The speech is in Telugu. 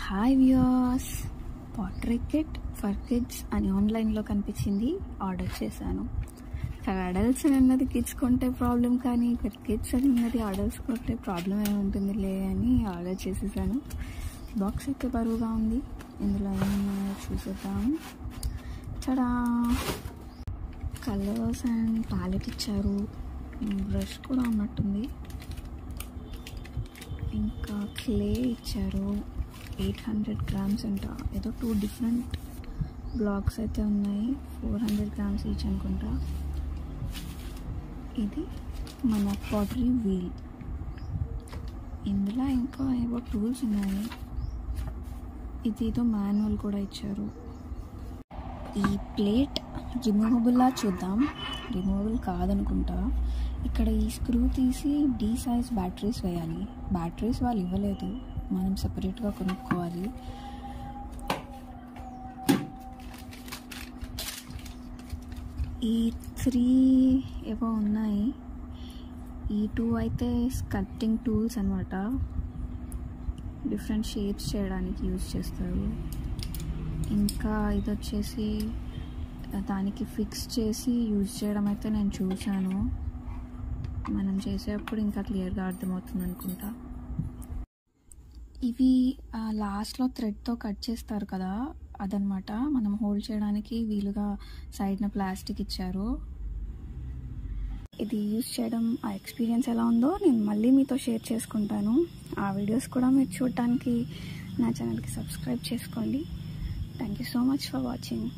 Hi viewers, pottery kit for kids అని ఆన్లైన్లో కనిపించింది, ఆర్డర్ చేశాను. ఫర్ అడల్ట్స్ అని ఉన్నది కిడ్స్ కొంటే ప్రాబ్లం, కానీ ఫర్ కిడ్స్ అని ఉన్నది అడల్ట్స్ కొంటే ప్రాబ్లం ఏముంటుందిలే అని ఆర్డర్ చేసేసాను. బాక్స్ అయితే బరువుగా ఉంది. ఇందులో ఏమన్నా చూసేద్దాం. చడా, కలర్స్ అండ్ ప్యాలెట్ ఇచ్చారు, బ్రష్ కూడా ఉన్నట్టుంది, ఇంకా క్లే ఇచ్చారు. 800 grams అంట. ఏదో 2 డిఫరెంట్ బ్లాక్స్ అయితే ఉన్నాయి, 400 grams ఈచ్ అనుకుంటా. ఇది మన పాటరీ వీల్. ఇందులో ఇంకా ఏవో టూల్స్ ఉన్నాయి. ఇది ఏదో మాన్యువల్ కూడా ఇచ్చారు. ఈ ప్లేట్ రిమూవబుల్లా, చూద్దాం. రిమూవబుల్ కాదనుకుంటా. ఇక్కడ ఈ స్క్రూ తీసి D సైజ్ బ్యాటరీస్ వేయాలి. బ్యాటరీస్ వాళ్ళు ఇవ్వలేదు, మనం సపరేట్గా కొనుక్కోవాలి. ఈ 3 ఏవో ఉన్నాయి. ఈ 2 అయితే స్కల్ప్టింగ్ టూల్స్ అనమాట, డిఫరెంట్ షేప్స్ చేయడానికి యూజ్ చేస్తారు. ఇంకా ఇది వచ్చేసి దానికి ఫిక్స్ చేసి యూజ్ చేయడం అయితే నేను చూశాను. మనం చేసేటప్పుడు ఇంకా క్లియర్గా అర్థమవుతుంది అనుకుంటా. ఇవి లాస్ట్లో థ్రెడ్తో కట్ చేస్తారు కదా, అదనమాట. మనం హోల్డ్ చేయడానికి వీలుగా సైడ్న ప్లాస్టిక్ ఇచ్చారు. ఇది యూజ్ చేయడం, ఆ ఎక్స్పీరియన్స్ ఎలా ఉందో నేను మళ్ళీ మీతో షేర్ చేసుకుంటాను. ఆ వీడియోస్ కూడా మీరు చూడటానికి నా ఛానల్కి సబ్స్క్రైబ్ చేసుకోండి. Thank you so much for watching.